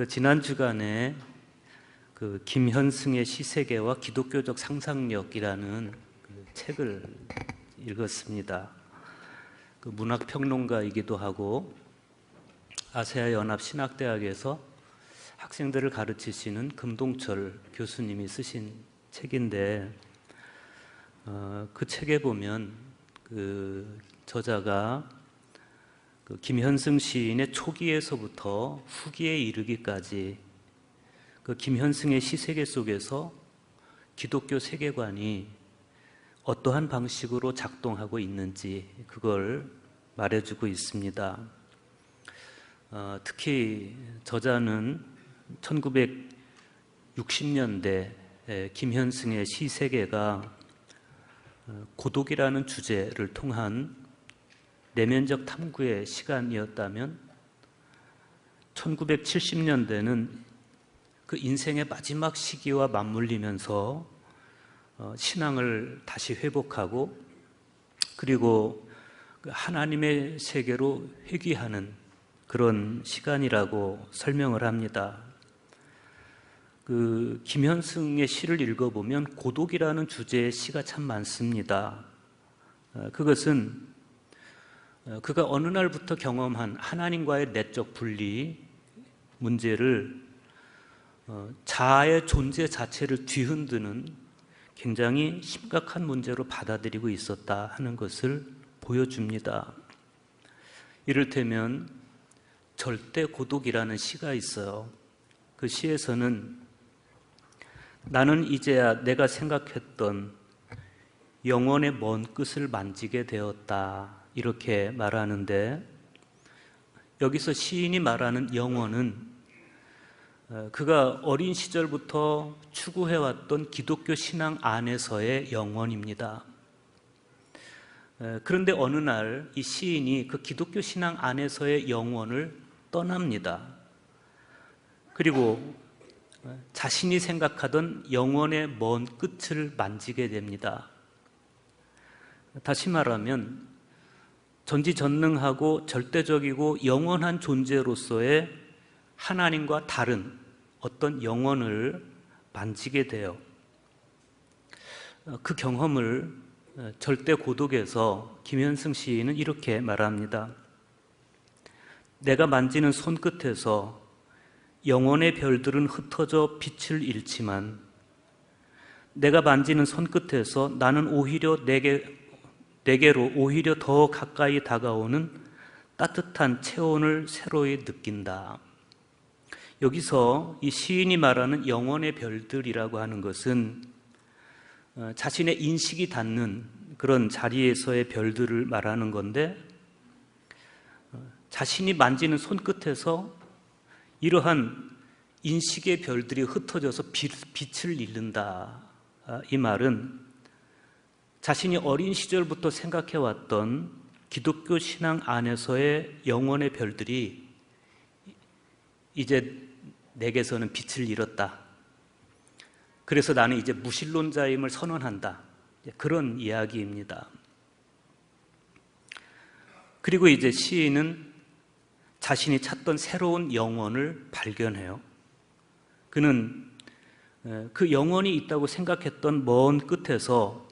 지난 주간에 김현승의 시세계와 기독교적 상상력이라는 책을 읽었습니다. 문학평론가이기도 하고 아세아 연합 신학대학에서 학생들을 가르치시는 금동철 교수님이 쓰신 책인데, 그 책에 보면 저자가 김현승 시인의 초기에서부터 후기에 이르기까지 김현승의 시세계 속에서 기독교 세계관이 어떠한 방식으로 작동하고 있는지 그걸 말해주고 있습니다. 특히 저자는 1960년대 김현승의 시세계가 고독이라는 주제를 통한 내면적 탐구의 시간이었다면 1970년대는 그 인생의 마지막 시기와 맞물리면서 신앙을 다시 회복하고 그리고 하나님의 세계로 회귀하는 그런 시간이라고 설명을 합니다. 김현승의 시를 읽어보면 고독이라는 주제의 시가 참 많습니다. 그것은 그가 어느 날부터 경험한 하나님과의 내적 분리 문제를 자아의 존재 자체를 뒤흔드는 굉장히 심각한 문제로 받아들이고 있었다 하는 것을 보여줍니다. 이를테면 절대 고독이라는 시가 있어요. 그 시에서는 나는 이제야 내가 생각했던 영원의 먼 끝을 만지게 되었다, 이렇게 말하는데, 여기서 시인이 말하는 영혼은 그가 어린 시절부터 추구해왔던 기독교 신앙 안에서의 영혼입니다. 그런데 어느 날 이 시인이 그 기독교 신앙 안에서의 영혼을 떠납니다. 그리고 자신이 생각하던 영혼의 먼 끝을 만지게 됩니다. 다시 말하면 전지전능하고 절대적이고 영원한 존재로서의 하나님과 다른 어떤 영혼을 만지게 돼요. 그 경험을 절대 고독에서 김현승 시인은 이렇게 말합니다. 내가 만지는 손끝에서 영혼의 별들은 흩어져 빛을 잃지만 내가 만지는 손끝에서 나는 오히려 내게로 오히려 더 가까이 다가오는 따뜻한 체온을 새로이 느낀다. 여기서 이 시인이 말하는 영혼의 별들이라고 하는 것은 자신의 인식이 닿는 그런 자리에서의 별들을 말하는 건데, 자신이 만지는 손끝에서 이러한 인식의 별들이 흩어져서 빛을 잃는다. 이 말은 자신이 어린 시절부터 생각해왔던 기독교 신앙 안에서의 영혼의 별들이 이제 내게서는 빛을 잃었다. 그래서 나는 이제 무신론자임을 선언한다. 그런 이야기입니다. 그리고 이제 시인은 자신이 찾던 새로운 영혼을 발견해요. 그는 그 영혼이 있다고 생각했던 먼 끝에서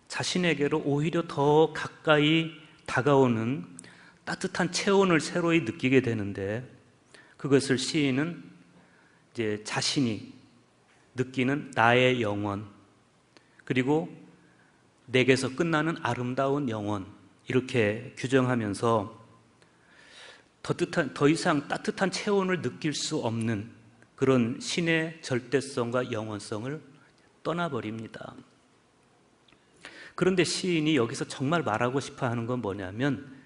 자신에게로 오히려 더 가까이 다가오는 따뜻한 체온을 새로이 느끼게 되는데, 그것을 시인은 이제 자신이 느끼는 나의 영혼, 그리고 내게서 끝나는 아름다운 영혼, 이렇게 규정하면서 더 이상 따뜻한 체온을 느낄 수 없는 그런 신의 절대성과 영원성을 떠나버립니다. 그런데 시인이 여기서 정말 말하고 싶어 하는 건 뭐냐면,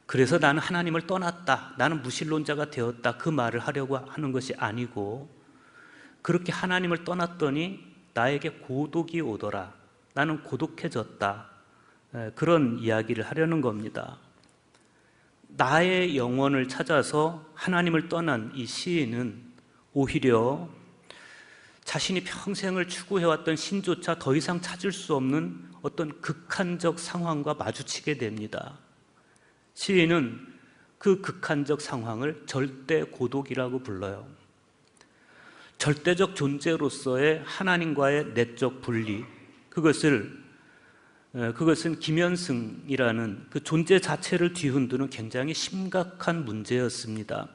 그래서 나는 하나님을 떠났다, 나는 무신론자가 되었다, 그 말을 하려고 하는 것이 아니고, 그렇게 하나님을 떠났더니 나에게 고독이 오더라, 나는 고독해졌다, 그런 이야기를 하려는 겁니다. 나의 영혼을 찾아서 하나님을 떠난 이 시인은 오히려 자신이 평생을 추구해왔던 신조차 더 이상 찾을 수 없는 어떤 극한적 상황과 마주치게 됩니다. 시인은 그 극한적 상황을 절대 고독이라고 불러요. 절대적 존재로서의 하나님과의 내적 분리, 그것은 김현승이라는 그 존재 자체를 뒤흔드는 굉장히 심각한 문제였습니다.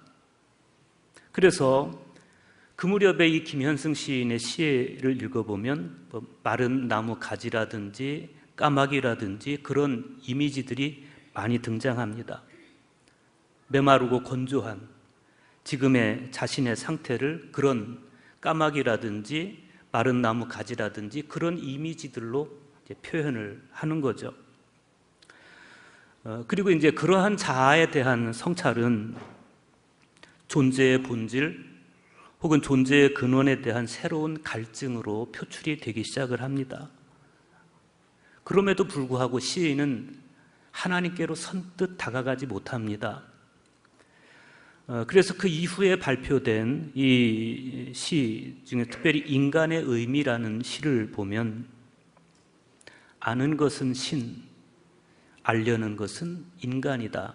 그래서 그 무렵에 이 김현승 시인의 시를 읽어보면 마른 나무 가지라든지 까마귀라든지 그런 이미지들이 많이 등장합니다. 메마르고 건조한 지금의 자신의 상태를 그런 까마귀라든지 마른 나무 가지라든지 그런 이미지들로 이제 표현을 하는 거죠. 그리고 이제 그러한 자아에 대한 성찰은 존재의 본질 혹은 존재의 근원에 대한 새로운 갈증으로 표출이 되기 시작을 합니다. 그럼에도 불구하고 시인은 하나님께로 선뜻 다가가지 못합니다. 그래서 그 이후에 발표된 이 시 중에 특별히 인간의 의미라는 시를 보면 아는 것은 신, 알려는 것은 인간이다.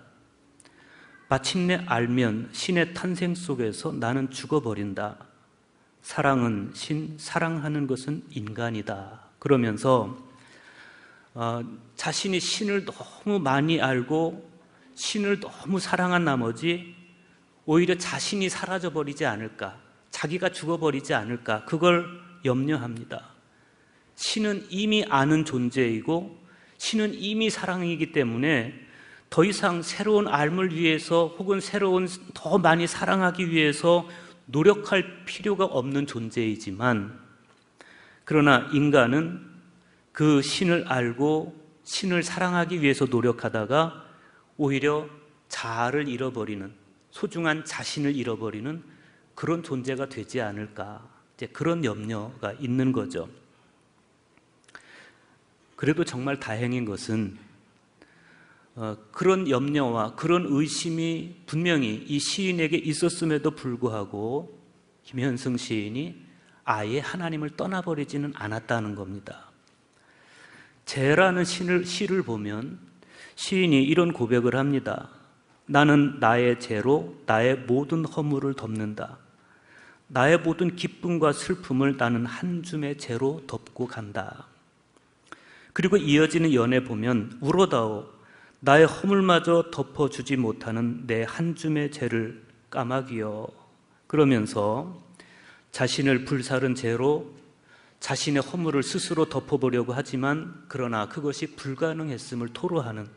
마침내 알면 신의 탄생 속에서 나는 죽어버린다. 사랑은 신, 사랑하는 것은 인간이다. 그러면서 자신이 신을 너무 많이 알고 신을 너무 사랑한 나머지 오히려 자신이 사라져버리지 않을까, 자기가 죽어버리지 않을까, 그걸 염려합니다. 신은 이미 아는 존재이고 신은 이미 사랑이기 때문에 더 이상 새로운 알을 위해서 혹은 새로운 더 많이 사랑하기 위해서 노력할 필요가 없는 존재이지만, 그러나 인간은 그 신을 알고 신을 사랑하기 위해서 노력하다가 오히려 자아를 잃어버리는, 소중한 자신을 잃어버리는 그런 존재가 되지 않을까, 이제 그런 염려가 있는 거죠. 그래도 정말 다행인 것은 그런 염려와 그런 의심이 분명히 이 시인에게 있었음에도 불구하고 김현승 시인이 아예 하나님을 떠나버리지는 않았다는 겁니다. 죄라는 시를 보면 시인이 이런 고백을 합니다. 나는 나의 죄로 나의 모든 허물을 덮는다. 나의 모든 기쁨과 슬픔을 나는 한 줌의 죄로 덮고 간다. 그리고 이어지는 연에 보면 울어다오 나의 허물마저 덮어주지 못하는 내 한 줌의 죄를 까마귀여. 그러면서 자신을 불사른 죄로 자신의 허물을 스스로 덮어보려고 하지만 그러나 그것이 불가능했음을 토로하는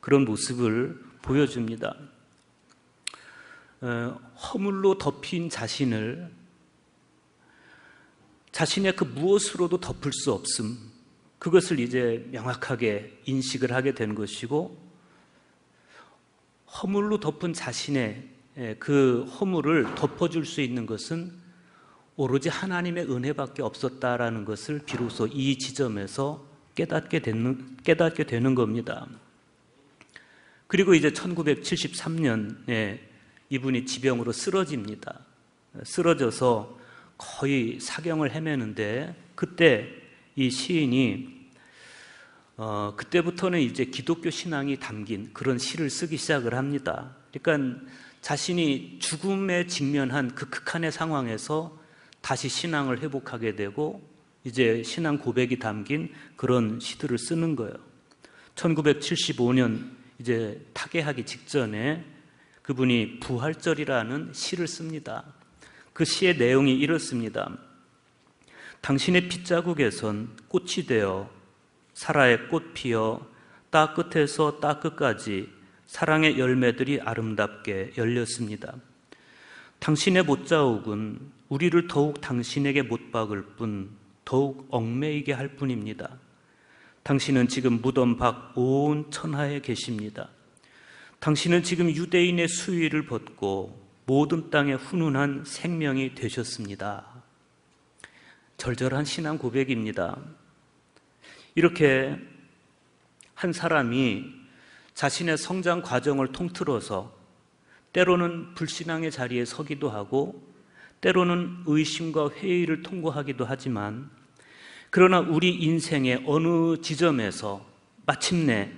그런 모습을 보여줍니다. 허물로 덮인 자신을 자신의 그 무엇으로도 덮을 수 없음, 그것을 이제 명확하게 인식을 하게 된 것이고, 허물로 덮은 자신의 그 허물을 덮어줄 수 있는 것은 오로지 하나님의 은혜밖에 없었다라는 것을 비로소 이 지점에서 깨닫게 되는 겁니다. 그리고 이제 1973년에 이분이 지병으로 쓰러집니다. 쓰러져서 거의 사경을 헤매는데 그때 이 시인이 그때부터는 이제 기독교 신앙이 담긴 그런 시를 쓰기 시작을 합니다. 그러니까 자신이 죽음에 직면한 그 극한의 상황에서 다시 신앙을 회복하게 되고 이제 신앙 고백이 담긴 그런 시들을 쓰는 거예요. 1975년 이제 타계하기 직전에 그분이 부활절이라는 시를 씁니다. 그 시의 내용이 이렇습니다. 당신의 핏자국에선 꽃이 되어 사라의 꽃 피어 따 끝에서 따 끝까지 사랑의 열매들이 아름답게 열렸습니다. 당신의 못자국은 우리를 더욱 당신에게 못 박을 뿐 더욱 얽매이게 할 뿐입니다. 당신은 지금 무덤 밖 온 천하에 계십니다. 당신은 지금 유대인의 수위를 벗고 모든 땅에 훈훈한 생명이 되셨습니다. 절절한 신앙 고백입니다. 이렇게 한 사람이 자신의 성장 과정을 통틀어서 때로는 불신앙의 자리에 서기도 하고 때로는 의심과 회의를 통과하기도 하지만, 그러나 우리 인생의 어느 지점에서 마침내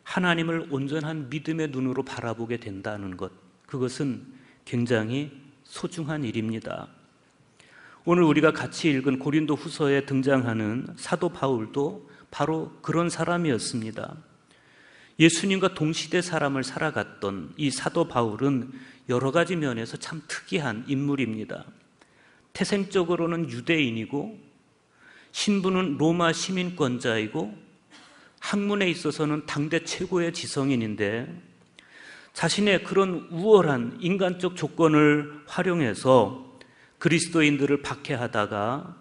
하나님을 온전한 믿음의 눈으로 바라보게 된다는 것, 그것은 굉장히 소중한 일입니다. 오늘 우리가 같이 읽은 고린도 후서에 등장하는 사도 바울도 바로 그런 사람이었습니다. 예수님과 동시대 사람을 살아갔던 이 사도 바울은 여러 가지 면에서 참 특이한 인물입니다. 태생적으로는 유대인이고 신분은 로마 시민권자이고 학문에 있어서는 당대 최고의 지성인인데 자신의 그런 우월한 인간적 조건을 활용해서 그리스도인들을 박해하다가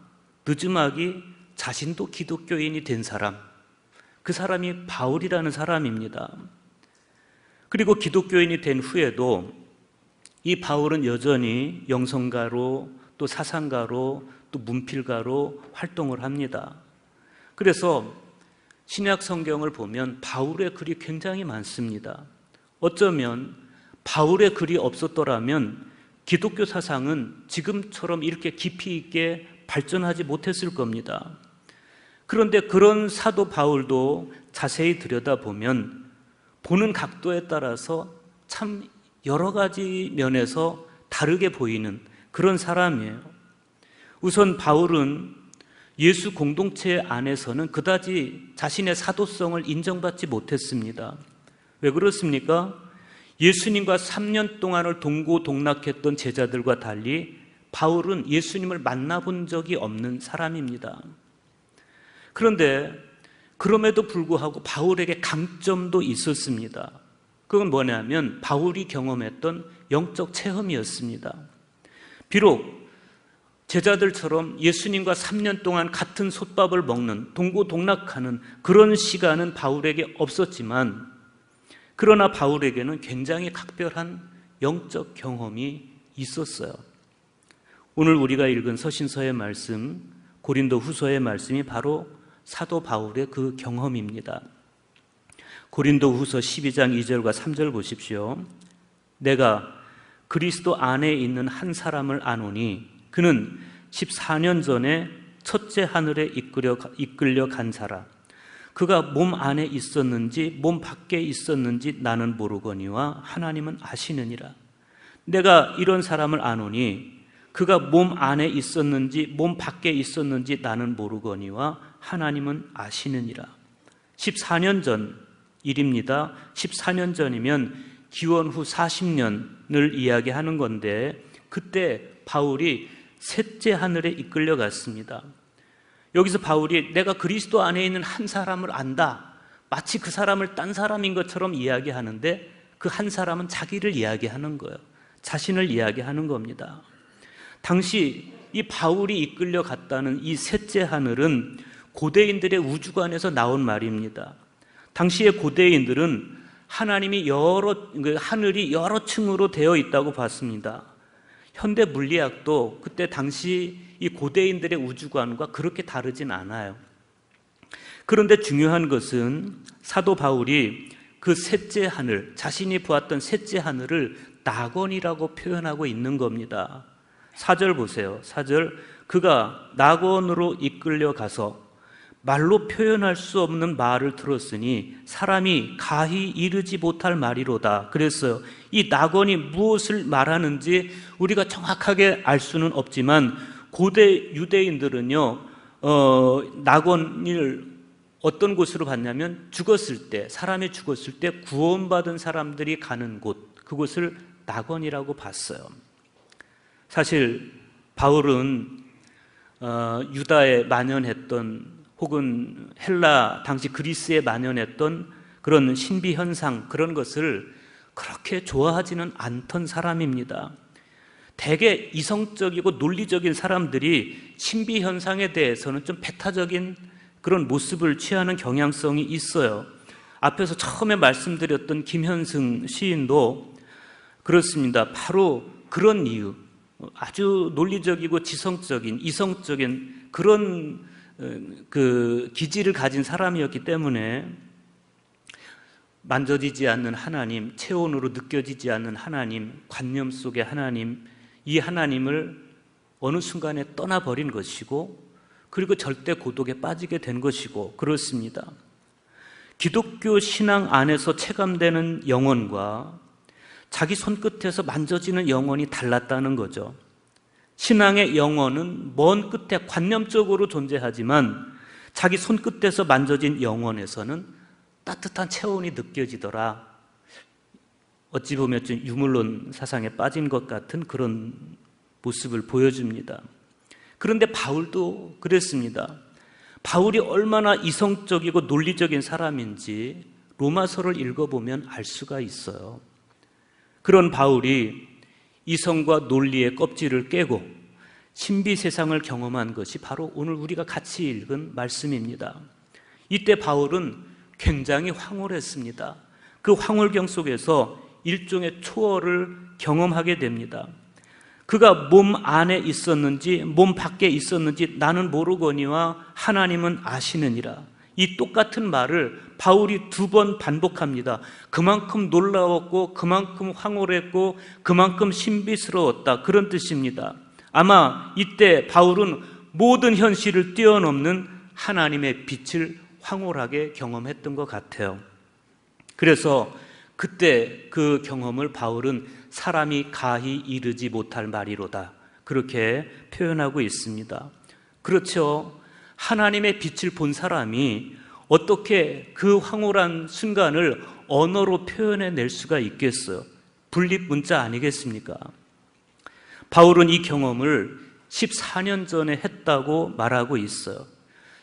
늦음하기 자신도 기독교인이 된 사람, 그 사람이 바울이라는 사람입니다. 그리고 기독교인이 된 후에도 이 바울은 여전히 영성가로 또 사상가로 또 문필가로 활동을 합니다. 그래서 신약 성경을 보면 바울의 글이 굉장히 많습니다. 어쩌면 바울의 글이 없었더라면 기독교 사상은 지금처럼 이렇게 깊이 있게 발전하지 못했을 겁니다. 그런데 그런 사도 바울도 자세히 들여다보면 보는 각도에 따라서 참 여러 가지 면에서 다르게 보이는 그런 사람이에요. 우선 바울은 예수 공동체 안에서는 그다지 자신의 사도성을 인정받지 못했습니다. 왜 그렇습니까? 예수님과 3년 동안을 동고동락했던 제자들과 달리 바울은 예수님을 만나본 적이 없는 사람입니다. 그런데 그럼에도 불구하고 바울에게 강점도 있었습니다. 그건 뭐냐면 바울이 경험했던 영적 체험이었습니다. 비록 제자들처럼 예수님과 3년 동안 같은 솥밥을 먹는 동고동락하는 그런 시간은 바울에게 없었지만 그러나 바울에게는 굉장히 각별한 영적 경험이 있었어요. 오늘 우리가 읽은 서신서의 말씀, 고린도 후서의 말씀이 바로 사도 바울의 그 경험입니다. 고린도 후서 12장 2절과 3절 보십시오. 내가 그리스도 안에 있는 한 사람을 아노니 그는 14년 전에 첫째 하늘에 이끌려 간 자라. 그가 몸 안에 있었는지 몸 밖에 있었는지 나는 모르거니와 하나님은 아시느니라. 내가 이런 사람을 아노니 그가 몸 안에 있었는지 몸 밖에 있었는지 나는 모르거니와 하나님은 아시느니라. 14년 전 일입니다. 14년 전이면 기원 후 40년을 이야기하는 건데 그때 바울이 셋째 하늘에 이끌려 갔습니다. 여기서 바울이 내가 그리스도 안에 있는 한 사람을 안다, 마치 그 사람을 딴 사람인 것처럼 이야기하는데 그 한 사람은 자기를 이야기하는 거예요. 자신을 이야기하는 겁니다. 당시 이 바울이 이끌려 갔다는 이 셋째 하늘은 고대인들의 우주관에서 나온 말입니다. 당시의 고대인들은 하나님이 하늘이 여러 층으로 되어 있다고 봤습니다. 현대 물리학도 그때 당시 이 고대인들의 우주관과 그렇게 다르진 않아요. 그런데 중요한 것은 사도 바울이 그 셋째 하늘, 자신이 보았던 셋째 하늘을 낙원이라고 표현하고 있는 겁니다. 4절 보세요. 4절, 그가 낙원으로 이끌려 가서 말로 표현할 수 없는 말을 들었으니 사람이 가히 이르지 못할 말이로다. 그랬어요. 이 낙원이 무엇을 말하는지 우리가 정확하게 알 수는 없지만 고대 유대인들은요, 낙원을 어떤 곳으로 봤냐면 죽었을 때, 사람이 죽었을 때 구원받은 사람들이 가는 곳, 그곳을 낙원이라고 봤어요. 사실 바울은 유다에 만연했던 혹은 헬라 당시 그리스에 만연했던 그런 신비 현상, 그런 것을 그렇게 좋아하지는 않던 사람입니다. 대개 이성적이고 논리적인 사람들이 신비 현상에 대해서는 좀 배타적인 그런 모습을 취하는 경향성이 있어요. 앞에서 처음에 말씀드렸던 김현승 시인도 그렇습니다. 바로 그런 이유, 아주 논리적이고 지성적인, 이성적인 그런 그 기질을 가진 사람이었기 때문에 만져지지 않는 하나님, 체온으로 느껴지지 않는 하나님, 관념 속의 하나님, 이 하나님을 어느 순간에 떠나버린 것이고 그리고 절대 고독에 빠지게 된 것이고 그렇습니다. 기독교 신앙 안에서 체감되는 영혼과 자기 손끝에서 만져지는 영혼이 달랐다는 거죠. 신앙의 영혼은 먼 끝에 관념적으로 존재하지만 자기 손끝에서 만져진 영혼에서는 따뜻한 체온이 느껴지더라. 어찌 보면 좀 유물론 사상에 빠진 것 같은 그런 모습을 보여줍니다. 그런데 바울도 그랬습니다. 바울이 얼마나 이성적이고 논리적인 사람인지 로마서를 읽어보면 알 수가 있어요. 그런 바울이 이성과 논리의 껍질을 깨고 신비 세상을 경험한 것이 바로 오늘 우리가 같이 읽은 말씀입니다. 이때 바울은 굉장히 황홀했습니다. 그 황홀경 속에서 일종의 초월을 경험하게 됩니다. 그가 몸 안에 있었는지 몸 밖에 있었는지 나는 모르거니와 하나님은 아시느니라. 이 똑같은 말을 바울이 2번 반복합니다. 그만큼 놀라웠고 그만큼 황홀했고 그만큼 신비스러웠다, 그런 뜻입니다. 아마 이때 바울은 모든 현실을 뛰어넘는 하나님의 빛을 황홀하게 경험했던 것 같아요. 그래서 그때 그 경험을 바울은 사람이 가히 이르지 못할 말이로다, 그렇게 표현하고 있습니다. 그렇죠. 하나님의 빛을 본 사람이 어떻게 그 황홀한 순간을 언어로 표현해낼 수가 있겠어요? 분립문자 아니겠습니까? 바울은 이 경험을 14년 전에 했다고 말하고 있어요.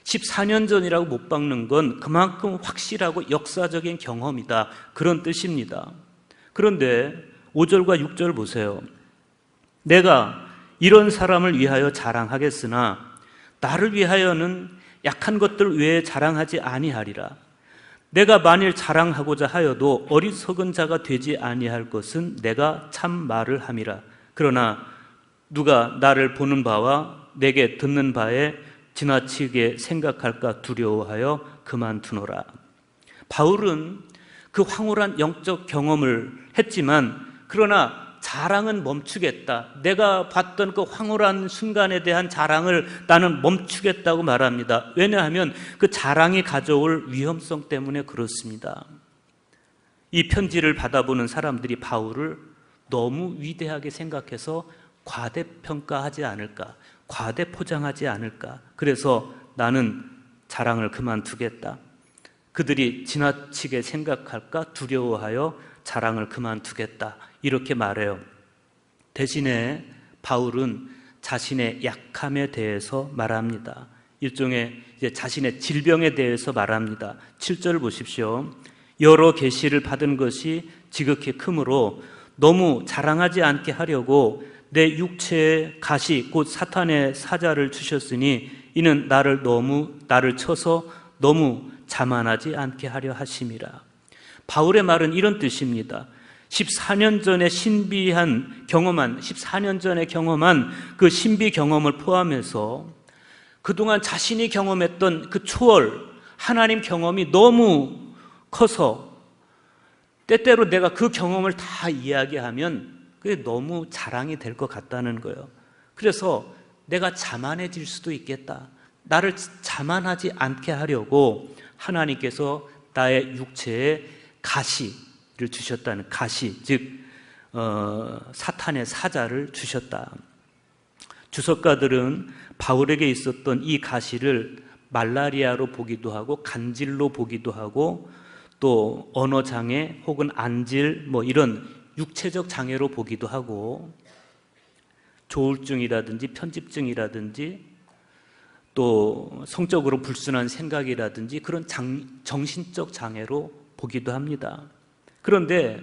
14년 전이라고 못 박는 건 그만큼 확실하고 역사적인 경험이다, 그런 뜻입니다. 그런데 5절과 6절 보세요. 내가 이런 사람을 위하여 자랑하겠으나 나를 위하여는 약한 것들 외에 자랑하지 아니하리라. 내가 만일 자랑하고자 하여도 어리석은 자가 되지 아니할 것은 내가 참 말을 함이라. 그러나 누가 나를 보는 바와 내게 듣는 바에 지나치게 생각할까 두려워하여 그만두노라. 바울은 그 황홀한 영적 경험을 했지만 그러나 자랑은 멈추겠다. 내가 봤던 그 황홀한 순간에 대한 자랑을 나는 멈추겠다고 말합니다. 왜냐하면 그 자랑이 가져올 위험성 때문에 그렇습니다. 이 편지를 받아보는 사람들이 바울을 너무 위대하게 생각해서 과대평가하지 않을까, 과대포장하지 않을까. 그래서 나는 자랑을 그만두겠다. 그들이 지나치게 생각할까 두려워하여 자랑을 그만두겠다, 이렇게 말해요. 대신에 바울은 자신의 약함에 대해서 말합니다. 일종의 이제 자신의 질병에 대해서 말합니다. 7절 보십시오. 여러 계시를 받은 것이 지극히 크므로 너무 자랑하지 않게 하려고 내 육체에 가시 곧 사탄의 사자를 주셨으니 이는 나를 쳐서 너무 자만하지 않게 하려 하심이라. 바울의 말은 이런 뜻입니다. 14년 전에 14년 전에 경험한 그 신비 경험을 포함해서 그동안 자신이 경험했던 그 초월, 하나님 경험이 너무 커서 때때로 내가 그 경험을 다 이야기하면 그게 너무 자랑이 될 것 같다는 거예요. 그래서 내가 자만해질 수도 있겠다. 나를 자만하지 않게 하려고 하나님께서 나의 육체에 가시를 주셨다는, 가시, 즉 사탄의 사자를 주셨다. 주석가들은 바울에게 있었던 이 가시를 말라리아로 보기도 하고 간질로 보기도 하고 또 언어장애 혹은 안질 이런 육체적 장애로 보기도 하고 조울증이라든지 편집증이라든지 또 성적으로 불순한 생각이라든지 그런 정신적 장애로 보기도 합니다. 그런데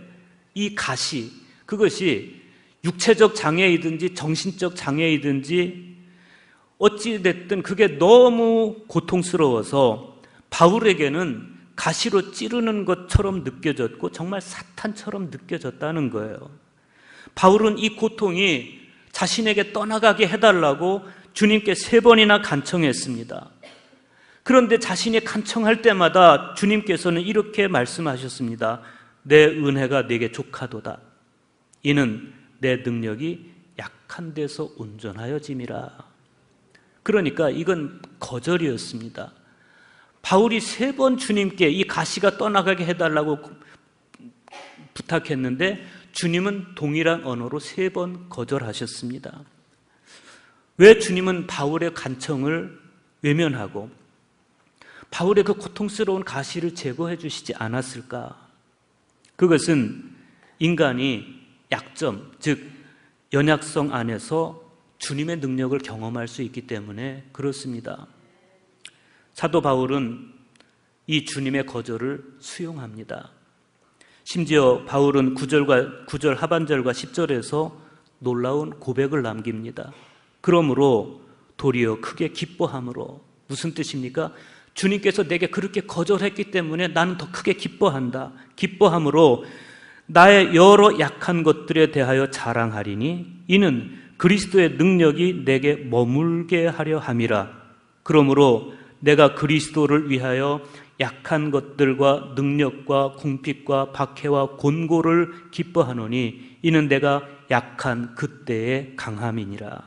이 가시, 그것이 육체적 장애이든지 정신적 장애이든지 어찌됐든 그게 너무 고통스러워서 바울에게는 가시로 찌르는 것처럼 느껴졌고 정말 사탄처럼 느껴졌다는 거예요. 바울은 이 고통이 자신에게 떠나가게 해달라고 주님께 3번이나 간청했습니다. 그런데 자신이 간청할 때마다 주님께서는 이렇게 말씀하셨습니다. 내 은혜가 네게 족하도다. 이는 내 능력이 약한 데서 온전하여짐이라. 그러니까 이건 거절이었습니다. 바울이 3번 주님께 이 가시가 떠나가게 해달라고 부탁했는데 주님은 동일한 언어로 3번 거절하셨습니다. 왜 주님은 바울의 간청을 외면하고 바울의 그 고통스러운 가시를 제거해 주시지 않았을까? 그것은 인간이 약점, 즉 연약성 안에서 주님의 능력을 경험할 수 있기 때문에 그렇습니다. 사도 바울은 이 주님의 거절을 수용합니다. 심지어 바울은 9절 하반절과 10절에서 놀라운 고백을 남깁니다. 그러므로 도리어 크게 기뻐함으로, 무슨 뜻입니까? 주님께서 내게 그렇게 거절했기 때문에 나는 더 크게 기뻐한다. 기뻐함으로 나의 여러 약한 것들에 대하여 자랑하리니 이는 그리스도의 능력이 내게 머물게 하려 함이라. 그러므로 내가 그리스도를 위하여 약한 것들과 능력과 궁핍과 박해와 곤고를 기뻐하노니 이는 내가 약한 그때의 강함이니라.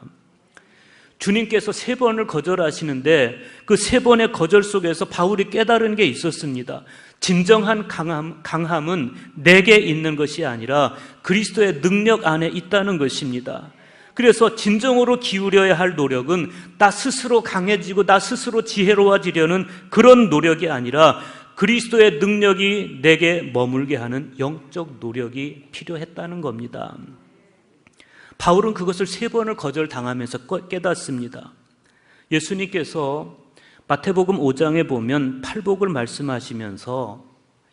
주님께서 3번을 거절하시는데 그 3번의 거절 속에서 바울이 깨달은 게 있었습니다. 진정한 강함은 내게 있는 것이 아니라 그리스도의 능력 안에 있다는 것입니다. 그래서 진정으로 기울여야 할 노력은 나 스스로 강해지고 나 스스로 지혜로워지려는 그런 노력이 아니라 그리스도의 능력이 내게 머물게 하는 영적 노력이 필요했다는 겁니다. 바울은 그것을 3번을 거절당하면서 깨닫습니다. 예수님께서 마태복음 5장에 보면 팔복을 말씀하시면서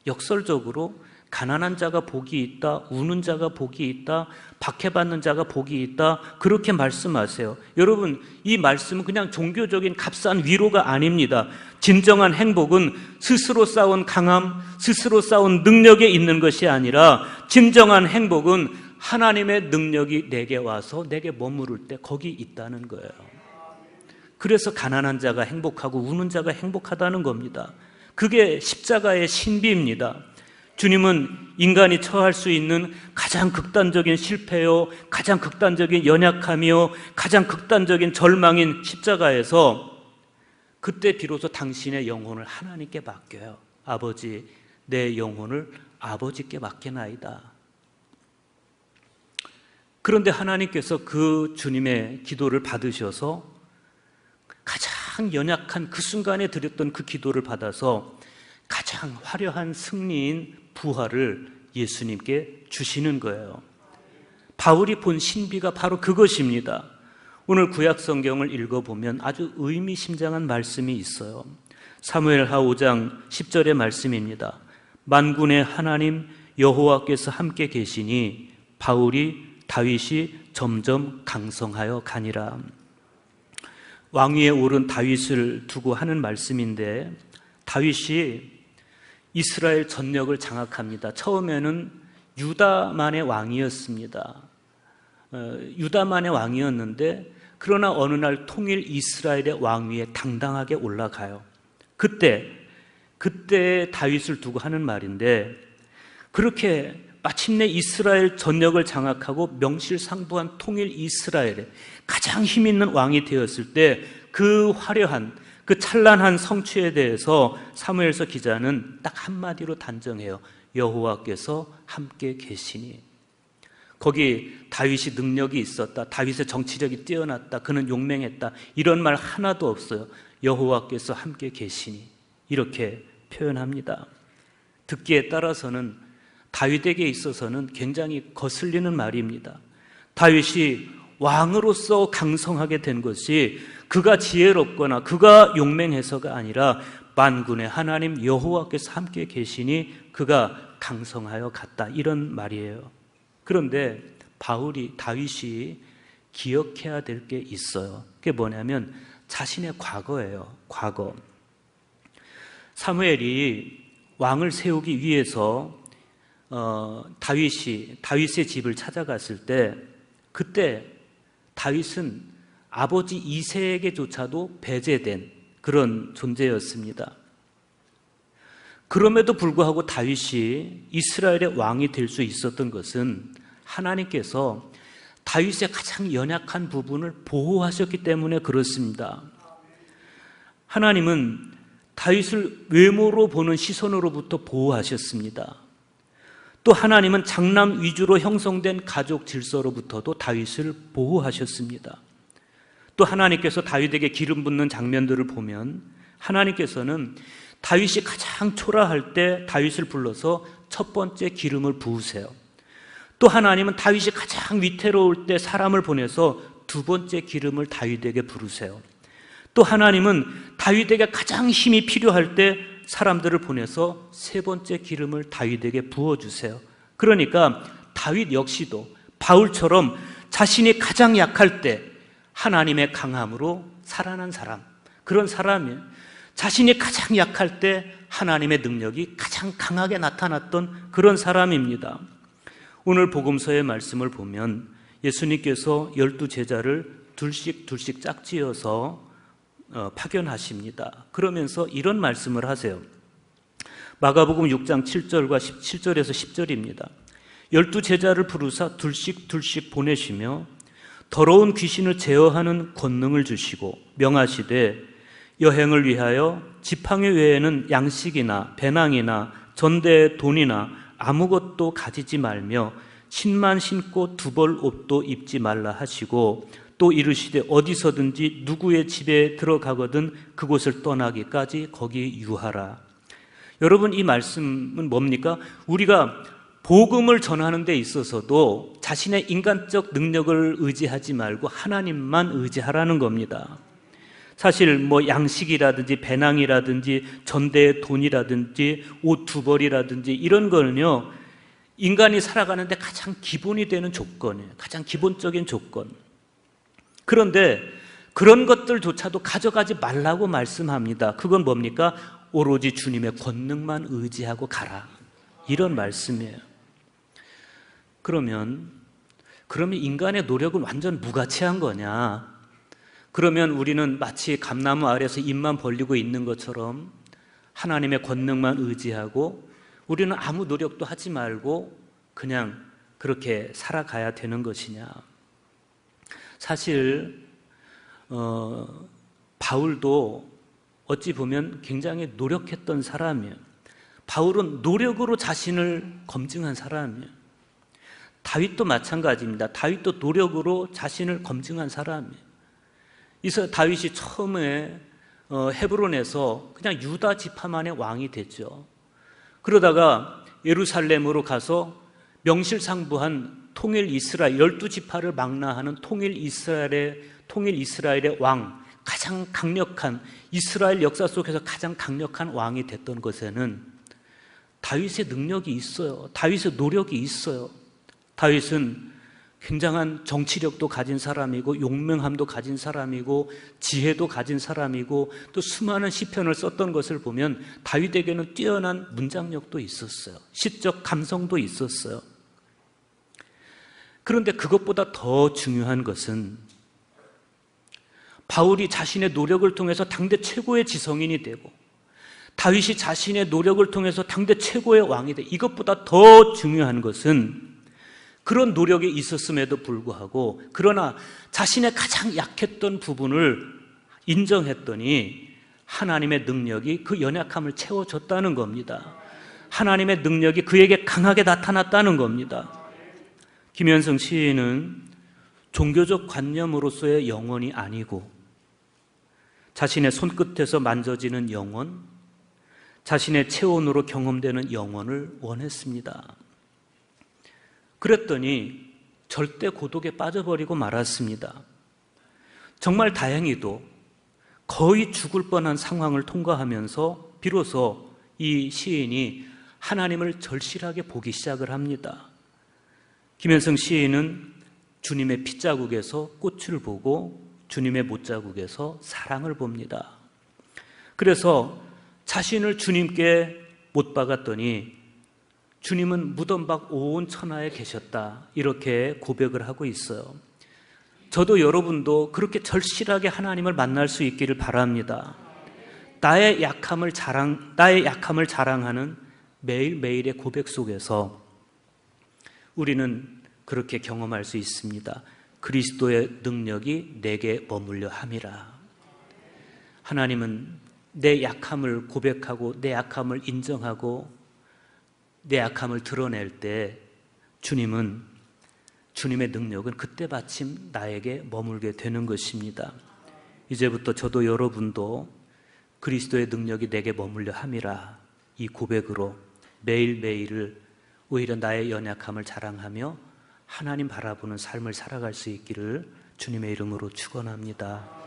역설적으로 가난한 자가 복이 있다, 우는 자가 복이 있다, 박해받는 자가 복이 있다, 그렇게 말씀하세요. 여러분, 이 말씀은 그냥 종교적인 값싼 위로가 아닙니다. 진정한 행복은 스스로 쌓은 강함, 스스로 쌓은 능력에 있는 것이 아니라 진정한 행복은 하나님의 능력이 내게 와서 내게 머무를 때 거기 있다는 거예요. 그래서 가난한 자가 행복하고 우는 자가 행복하다는 겁니다. 그게 십자가의 신비입니다. 주님은 인간이 처할 수 있는 가장 극단적인 실패요, 가장 극단적인 연약함이요, 가장 극단적인 절망인 십자가에서 그때 비로소 당신의 영혼을 하나님께 맡겨요. 아버지, 내 영혼을 아버지께 맡겨나이다. 그런데 하나님께서 그 주님의 기도를 받으셔서 가장 연약한 그 순간에 드렸던 그 기도를 받아서 가장 화려한 승리인 부활을 예수님께 주시는 거예요. 바울이 본 신비가 바로 그것입니다. 오늘 구약 성경을 읽어보면 아주 의미심장한 말씀이 있어요. 사무엘하 5장 10절의 말씀입니다. 만군의 하나님 여호와께서 함께 계시니 다윗이 점점 강성하여 가니라. 왕위에 오른 다윗을 두고 하는 말씀인데, 다윗이 이스라엘 전역을 장악합니다. 처음에는 유다만의 왕이었습니다. 유다만의 왕이었는데 그러나 어느 날 통일 이스라엘의 왕위에 당당하게 올라가요. 그때 다윗을 두고 하는 말인데, 그렇게 마침내 이스라엘 전역을 장악하고 명실상부한 통일 이스라엘의 가장 힘 있는 왕이 되었을 때 그 화려한, 그 찬란한 성취에 대해서 사무엘서 기자는 딱 한마디로 단정해요. 여호와께서 함께 계시니. 거기 다윗이 능력이 있었다, 다윗의 정치력이 뛰어났다, 그는 용맹했다, 이런 말 하나도 없어요. 여호와께서 함께 계시니, 이렇게 표현합니다. 듣기에 따라서는 다윗에게 있어서는 굉장히 거슬리는 말입니다. 다윗이 왕으로서 강성하게 된 것이 그가 지혜롭거나 그가 용맹해서가 아니라 만군의 하나님 여호와께서 함께 계시니 그가 강성하여 갔다, 이런 말이에요. 그런데 다윗이 기억해야 될 게 있어요. 그게 뭐냐면 자신의 과거예요. 과거. 사무엘이 왕을 세우기 위해서 다윗의 집을 찾아갔을 때, 그때 다윗은 아버지 이새에게조차도 배제된 그런 존재였습니다. 그럼에도 불구하고 다윗이 이스라엘의 왕이 될 수 있었던 것은 하나님께서 다윗의 가장 연약한 부분을 보호하셨기 때문에 그렇습니다. 하나님은 다윗을 외모로 보는 시선으로부터 보호하셨습니다. 또 하나님은 장남 위주로 형성된 가족 질서로부터도 다윗을 보호하셨습니다. 또 하나님께서 다윗에게 기름 붓는 장면들을 보면 하나님께서는 다윗이 가장 초라할 때 다윗을 불러서 첫 번째 기름을 부으세요. 또 하나님은 다윗이 가장 위태로울 때 사람을 보내서 두 번째 기름을 다윗에게 부르세요. 또 하나님은 다윗에게 가장 힘이 필요할 때 사람들을 보내서 세 번째 기름을 다윗에게 부어주세요. 그러니까 다윗 역시도 바울처럼 자신이 가장 약할 때 하나님의 강함으로 살아난 사람, 그런 사람이 자신이 가장 약할 때 하나님의 능력이 가장 강하게 나타났던 그런 사람입니다. 오늘 복음서의 말씀을 보면 예수님께서 12 제자를 둘씩 짝지어서 파견하십니다. 그러면서 이런 말씀을 하세요. 마가복음 6장 7절과 17절에서 10절입니다. 12 제자를 부르사 둘씩 보내시며 더러운 귀신을 제어하는 권능을 주시고 명하시되 여행을 위하여 지팡이 외에는 양식이나 배낭이나 전대의 돈이나 아무것도 가지지 말며 신만 신고 두벌 옷도 입지 말라 하시고 또 이르시되 어디서든지 누구의 집에 들어가거든 그곳을 떠나기까지 거기 유하라. 여러분, 이 말씀은 뭡니까? 우리가 복음을 전하는 데 있어서도 자신의 인간적 능력을 의지하지 말고 하나님만 의지하라는 겁니다. 사실 양식이라든지 배낭이라든지 전대의 돈이라든지 옷 두 벌이라든지 이런 거는요, 인간이 살아가는데 가장 기본이 되는 조건이에요. 가장 기본적인 조건. 그런데 그런 것들조차도 가져가지 말라고 말씀합니다. 그건 뭡니까? 오로지 주님의 권능만 의지하고 가라, 이런 말씀이에요. 그러면 인간의 노력은 완전 무가치한 거냐? 그러면 우리는 마치 감나무 아래서 입만 벌리고 있는 것처럼 하나님의 권능만 의지하고 우리는 아무 노력도 하지 말고 그냥 그렇게 살아가야 되는 것이냐? 사실 바울도 어찌 보면 굉장히 노력했던 사람이에요. 바울은 노력으로 자신을 검증한 사람이에요. 다윗도 마찬가지입니다. 다윗도 노력으로 자신을 검증한 사람이에요. 다윗이 처음에 헤브론에서 그냥 유다 지파만의 왕이 됐죠. 그러다가 예루살렘으로 가서 명실상부한 통일 이스라엘 12지파를 망라하는 통일 이스라엘의 왕, 가장 강력한, 이스라엘 역사 속에서 가장 강력한 왕이 됐던 것에는 다윗의 능력이 있어요. 다윗의 노력이 있어요. 다윗은 굉장한 정치력도 가진 사람이고 용맹함도 가진 사람이고 지혜도 가진 사람이고 또 수많은 시편을 썼던 것을 보면 다윗에게는 뛰어난 문장력도 있었어요. 시적 감성도 있었어요. 그런데 그것보다 더 중요한 것은 바울이 자신의 노력을 통해서 당대 최고의 지성인이 되고 다윗이 자신의 노력을 통해서 당대 최고의 왕이 되고, 이것보다 더 중요한 것은 그런 노력이 있었음에도 불구하고 그러나 자신의 가장 약했던 부분을 인정했더니 하나님의 능력이 그 연약함을 채워줬다는 겁니다. 하나님의 능력이 그에게 강하게 나타났다는 겁니다. 김현성 시인은 종교적 관념으로서의 영혼이 아니고 자신의 손끝에서 만져지는 영혼, 자신의 체온으로 경험되는 영혼을 원했습니다. 그랬더니 절대 고독에 빠져버리고 말았습니다. 정말 다행히도 거의 죽을 뻔한 상황을 통과하면서 비로소 이 시인이 하나님을 절실하게 보기 시작을 합니다. 김현성 시인은 주님의 핏자국에서 꽃을 보고 주님의 못자국에서 사랑을 봅니다. 그래서 자신을 주님께 못 박았더니 주님은 무덤 밖 온 천하에 계셨다, 이렇게 고백을 하고 있어요. 저도 여러분도 그렇게 절실하게 하나님을 만날 수 있기를 바랍니다. 나의 약함을 자랑하는 매일매일의 고백 속에서 우리는 그렇게 경험할 수 있습니다. 그리스도의 능력이 내게 머물려 함이라. 하나님은 내 약함을 고백하고 내 약함을 인정하고 내 약함을 드러낼 때 주님은 주님의 능력은 그때 마침 나에게 머물게 되는 것입니다. 이제부터 저도 여러분도 그리스도의 능력이 내게 머물려 함이라 이 고백으로 매일매일을 오히려 나의 연약함을 자랑하며 하나님 바라보는 삶을 살아갈 수 있기를 주님의 이름으로 축원합니다.